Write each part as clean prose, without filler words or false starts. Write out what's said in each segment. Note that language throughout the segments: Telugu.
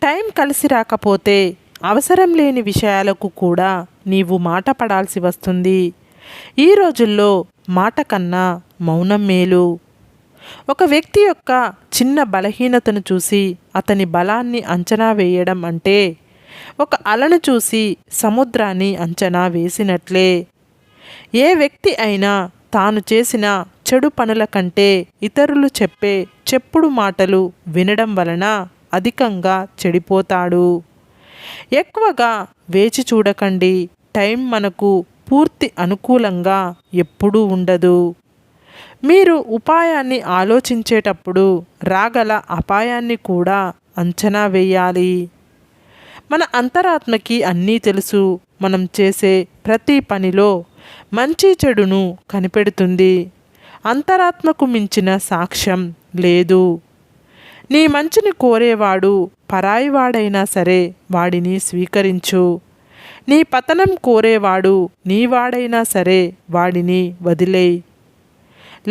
టైం కలిసి రాకపోతే అవసరం లేని విషయాలకు కూడా నీవు మాట పడాల్సి వస్తుంది. ఈ రోజుల్లో మాట కన్నా మౌనం మేలు. ఒక వ్యక్తి యొక్క చిన్న బలహీనతను చూసి అతని బలాన్ని అంచనా వేయడం అంటే ఒక అలను చూసి సముద్రాన్ని అంచనా వేసినట్లే. ఏ వ్యక్తి అయినా తాను చేసిన చెడు పనుల కంటే ఇతరులు చెప్పే చెప్పుడు మాటలు వినడం వలన అధికంగా చెడిపోతాడు. ఎక్కువగా వేచి చూడకండి. టైం మనకు పూర్తి అనుకూలంగా ఎప్పుడూ ఉండదు. మీరు ఉపాయాన్ని ఆలోచించేటప్పుడు రాగల అపాయాన్ని కూడా అంచనా వేయాలి. మన అంతరాత్మకి అన్నీ తెలుసు. మనం చేసే ప్రతి పనిలో మంచి చెడును కనిపెడుతుంది. అంతరాత్మకు మించిన సాక్ష్యం లేదు. నీ మంచిని కోరేవాడు పరాయివాడైనా సరే వాడిని స్వీకరించు. నీ పతనం కోరేవాడు నీవాడైనా సరే వాడిని వదిలేయ్.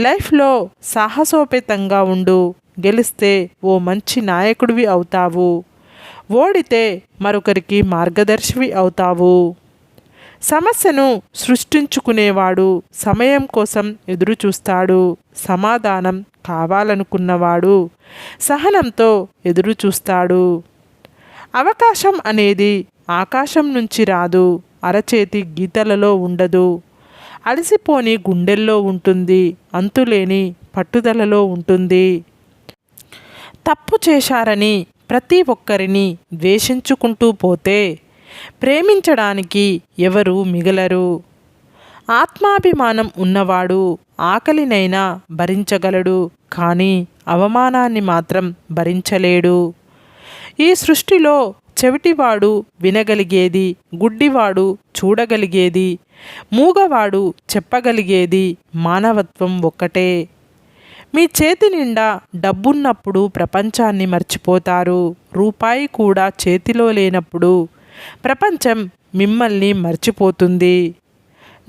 లైఫ్లో సాహసోపేతంగా ఉండు. గెలిస్తే ఓ మంచి నాయకుడివి అవుతావు. ఓడితే మరొకరికి మార్గదర్శివి అవుతావు. సమస్యను సృష్టించుకునేవాడు సమయం కోసం ఎదురు చూస్తాడు. సమాధానం కావాలనుకున్నవాడు సహనంతో ఎదురు చూస్తాడు. అవకాశం అనేది ఆకాశం నుంచి రాదు, అరచేతి గీతలలో ఉండదు. అలసిపోని గుండెల్లో ఉంటుంది, అంతులేని పట్టుదలలో ఉంటుంది. తప్పు చేశారని ప్రతి ఒక్కరిని ద్వేషించుకుంటూ పోతే ప్రేమించడానికి ఎవరు మిగలరు. ఆత్మాభిమానం ఉన్నవాడు ఆకలినైనా భరించగలడు, కానీ అవమానాన్ని మాత్రం భరించలేడు. ఈ సృష్టిలో చెవిటివాడు వినగలిగేది, గుడ్డివాడు చూడగలిగేది, మూగవాడు చెప్పగలిగేది మానవత్వం ఒక్కటే. మీ చేతి నిండా డబ్బున్నప్పుడు ప్రపంచాన్ని మర్చిపోతారు. రూపాయి కూడా చేతిలో లేనప్పుడు ప్రపంచం మిమ్మల్ని మర్చిపోతుంది.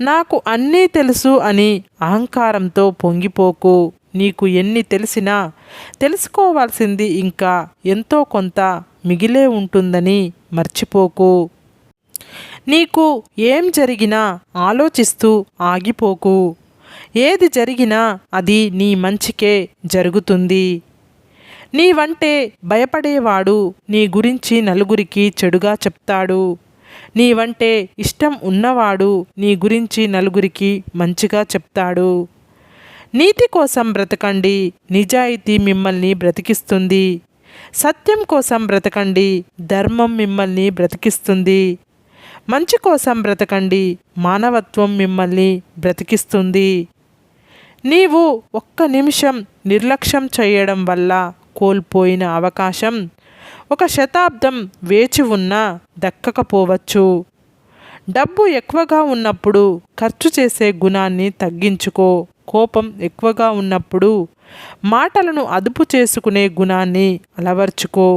నాకు అన్నీ తెలుసు అని అహంకారంతో పొంగిపోకు. నీకు ఎన్ని తెలిసినా తెలుసుకోవాల్సింది ఇంకా ఎంతో కొంత మిగిలే ఉంటుందని మర్చిపోకు. నీకు ఏం జరిగినా ఆలోచిస్తూ ఆగిపోకు. ఏది జరిగినా అది నీ మంచికే జరుగుతుంది. నీవంటే భయపడేవాడు నీ గురించి నలుగురికి చెడుగా చెప్తాడు. నీవంటే ఇష్టం ఉన్నవాడు నీ గురించి నలుగురికి మంచిగా చెప్తాడు. నీతి కోసం బ్రతకండి. నిజాయితీ మిమ్మల్ని బ్రతికిస్తుంది. సత్యం కోసం బ్రతకండి. ధర్మం మిమ్మల్ని బ్రతికిస్తుంది. మంచి కోసం బ్రతకండి. మానవత్వం మిమ్మల్ని బ్రతికిస్తుంది. నీవు ఒక్క నిమిషం నిర్లక్ష్యం చేయడం వల్ల కోల్పోయిన అవకాశం 1 శతాబ్దం వేచి ఉన్నా దక్కకపోవచ్చు. డబ్బు ఎక్కువగా ఉన్నప్పుడు ఖర్చు చేసే గుణాన్ని తగ్గించుకో. కోపం ఎక్కువగా ఉన్నప్పుడు మాటలను అదుపు చేసుకునే గుణాన్ని అలవర్చుకో.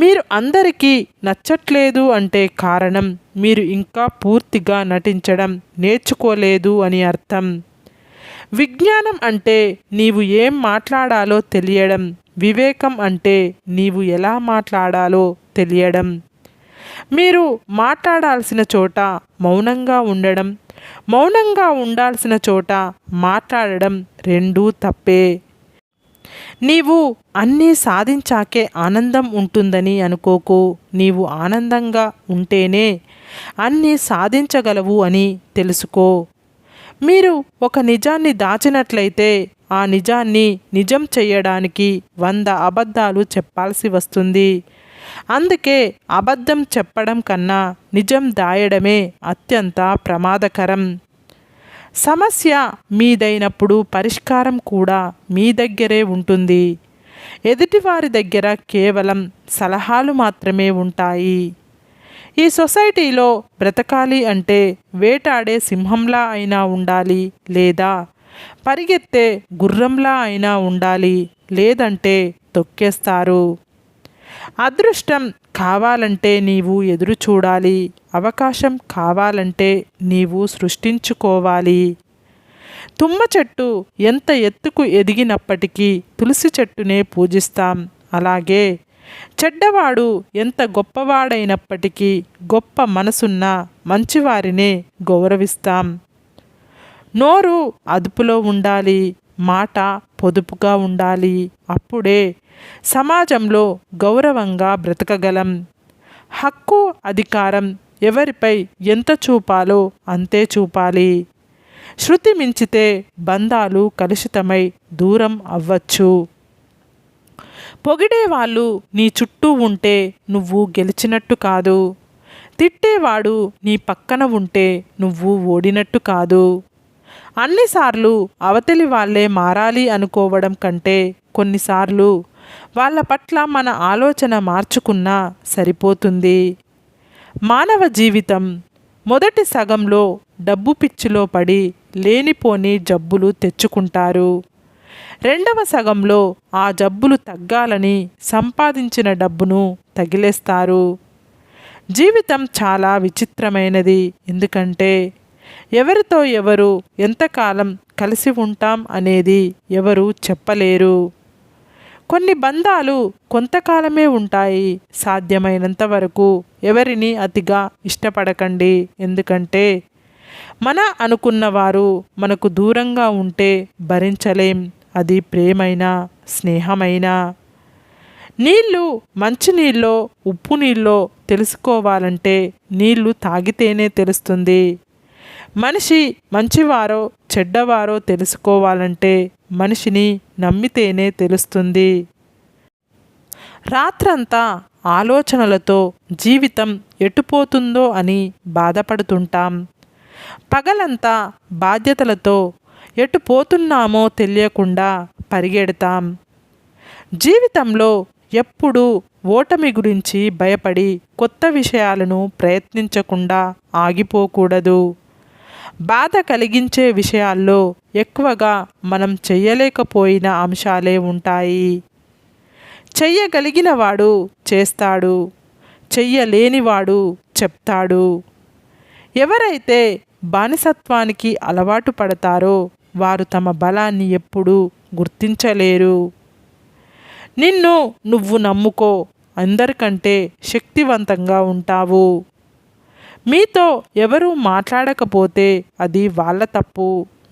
మీరు అందరికీ నచ్చట్లేదు అంటే కారణం మీరు ఇంకా పూర్తిగా నటించడం నేర్చుకోలేదు అని అర్థం. విజ్ఞానం అంటే నీవు ఏం మాట్లాడాలో తెలియడం. వివేకం అంటే నీవు ఎలా మాట్లాడాలో తెలియడం. మీరు మాట్లాడాల్సిన చోట మౌనంగా ఉండడం, మౌనంగా ఉండాల్సిన చోట మాట్లాడడం రెండూ తప్పే. నీవు అన్నీ సాధించాకే ఆనందం ఉంటుందని అనుకోకు. నీవు ఆనందంగా ఉంటేనే అన్నీ సాధించగలవు అని తెలుసుకో. మీరు ఒక నిజాన్ని దాచినట్లయితే ఆ నిజాన్ని నిజం చేయడానికి 100 అబద్ధాలు చెప్పాల్సి వస్తుంది. అందుకే అబద్ధం చెప్పడం కన్నా నిజం దాయడమే అత్యంత ప్రమాదకరం. సమస్య మీదైనప్పుడు పరిష్కారం కూడా మీ దగ్గరే ఉంటుంది. ఎదుటివారి దగ్గర కేవలం సలహాలు మాత్రమే ఉంటాయి. ఈ సొసైటీలో బ్రతకాలి అంటే వేటాడే సింహంలా అయినా ఉండాలి, లేదా పరిగెత్తే గుర్రంలా అయినా ఉండాలి, లేదంటే తొక్కేస్తారు. అదృష్టం కావాలంటే నీవు ఎదురు చూడాలి. అవకాశం కావాలంటే నీవు సృష్టించుకోవాలి. తుమ్మ చెట్టు ఎంత ఎత్తుకు ఎదిగినప్పటికీ తులసి చెట్టునే పూజిస్తాం. అలాగే చెడ్డవాడు ఎంత గొప్పవాడైనప్పటికీ గొప్ప మనసున్న మంచివారినే గౌరవిస్తాం. నోరు అదుపులో ఉండాలి, మాట పొదుపుగా ఉండాలి. అప్పుడే సమాజంలో గౌరవంగా బ్రతకగలం. హక్కు, అధికారం ఎవరిపై ఎంత చూపాలో అంతే చూపాలి. శృతి మించితే బంధాలు కలుషితమై దూరం అవ్వచ్చు. పొగిడేవాళ్ళు నీ చుట్టూ ఉంటే నువ్వు గెలిచినట్టు కాదు. తిట్టేవాడు నీ పక్కన ఉంటే నువ్వు ఓడినట్టు కాదు. అన్నిసార్లు అవతలి వాళ్ళే మారాలి అనుకోవడం కంటే కొన్నిసార్లు వాళ్ళ పట్ల మన ఆలోచన మార్చుకున్నా సరిపోతుంది. మానవ జీవితం మొదటి సగంలో డబ్బు పిచ్చిలో పడి లేనిపోని జబ్బులు తెచ్చుకుంటారు. రెండవ సగంలో ఆ జబ్బులు తగ్గాలని సంపాదించిన డబ్బును తగిలేస్తారు. జీవితం చాలా విచిత్రమైనది. ఎందుకంటే ఎవరితో ఎవరు ఎంతకాలం కలిసి ఉంటాం అనేది ఎవరు చెప్పలేరు. కొన్ని బంధాలు కొంతకాలమే ఉంటాయి. సాధ్యమైనంత వరకు ఎవరిని అతిగా ఇష్టపడకండి. ఎందుకంటే మన అనుకున్నవారు మనకు దూరంగా ఉంటే భరించలేం. అది ప్రేమైనా స్నేహమైనా. నీళ్ళు మంచినీళ్ళో ఉప్పు నీళ్ళో తెలుసుకోవాలంటే నీళ్లు తాగితేనే తెలుస్తుంది. మనిషి మంచివారో చెడ్డవారో తెలుసుకోవాలంటే మనిషిని నమ్మితేనే తెలుస్తుంది. రాత్రంతా ఆలోచనలతో జీవితం ఎటుపోతుందో అని బాధపడుతుంటాం. పగలంతా బాధ్యతలతో ఎటు పోతున్నామో తెలియకుండా పరిగెడతాం. జీవితంలో ఎప్పుడూ ఓటమి గురించి భయపడి కొత్త విషయాలను ప్రయత్నించకుండా ఆగిపోకూడదు. బాధ కలిగించే విషయాల్లో ఎక్కువగా మనం చెయ్యలేకపోయిన అంశాలే ఉంటాయి. చెయ్యగలిగినవాడు చేస్తాడు, చెయ్యలేనివాడు చెప్తాడు. ఎవరైతే బానిసత్వానికి అలవాటు పడతారో వారు తమ బలాన్ని ఎప్పుడూ గుర్తించలేరు. నిన్ను నువ్వు నమ్ముకో, అందరికంటే శక్తివంతంగా ఉంటావు. మీతో ఎవరూ మాట్లాడకపోతే అది వాళ్ళ తప్పు.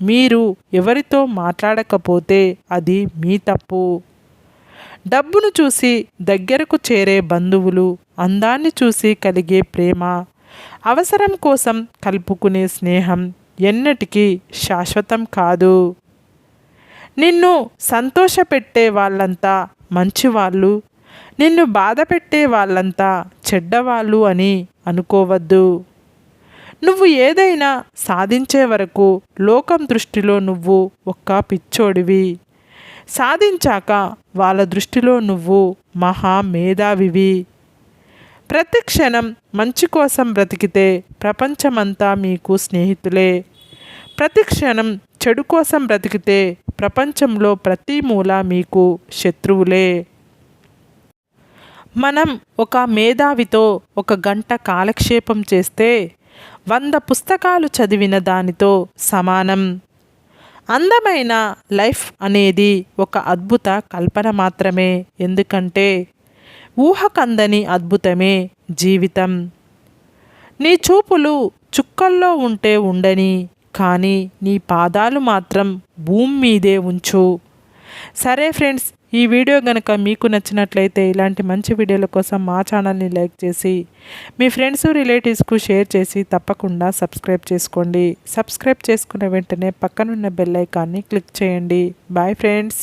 మీరు ఎవరితో మాట్లాడకపోతే అది మీ తప్పు. డబ్బును చూసి దగ్గరకు చేరే బంధువులు, అందాన్ని చూసి కలిగే ప్రేమ, అవసరం కోసం కలుపుకునే స్నేహం ఎన్నటికీ శాశ్వతం కాదు. నిన్ను సంతోషపెట్టే వాళ్ళంతా మంచివాళ్ళు, నిన్ను బాధ పెట్టే వాళ్ళంతా చెడ్డవాళ్ళు అని అనుకోవద్దు. నువ్వు ఏదైనా సాధించే వరకు లోకం దృష్టిలో నువ్వు ఒక్క పిచ్చోడివి. సాధించాక వాళ్ళ దృష్టిలో నువ్వు మహా మేధావివి. ప్రతి క్షణం మంచి కోసం బ్రతికితే ప్రపంచమంతా మీకు స్నేహితులే. ప్రతి క్షణం చెడు కోసం బ్రతికితే ప్రపంచంలో ప్రతి మూల మీకు శత్రువులే. మనం ఒక మేధావితో 1 గంట కాలక్షేపం చేస్తే 100 పుస్తకాలు చదివిన దానితో సమానం. అందమైన లైఫ్ అనేది ఒక అద్భుత కల్పన మాత్రమే. ఎందుకంటే ఊహకందని అద్భుతమే జీవితం. నీ చూపులు చుక్కల్లో ఉంటే ఉండని, కానీ నీ పాదాలు మాత్రం భూమి మీదే ఉంచు. సరే ఫ్రెండ్స్, ఈ వీడియో కనుక మీకు నచ్చినట్లయితే ఇలాంటి మంచి వీడియోల కోసం మా ఛానల్ని లైక్ చేసి మీ ఫ్రెండ్స్ రిలేటివ్స్కు షేర్ చేసి తప్పకుండా సబ్స్క్రైబ్ చేసుకోండి. సబ్స్క్రైబ్ చేసుకున్న వెంటనే పక్కనున్న బెల్ ఐకాన్ని క్లిక్ చేయండి. Bye friends.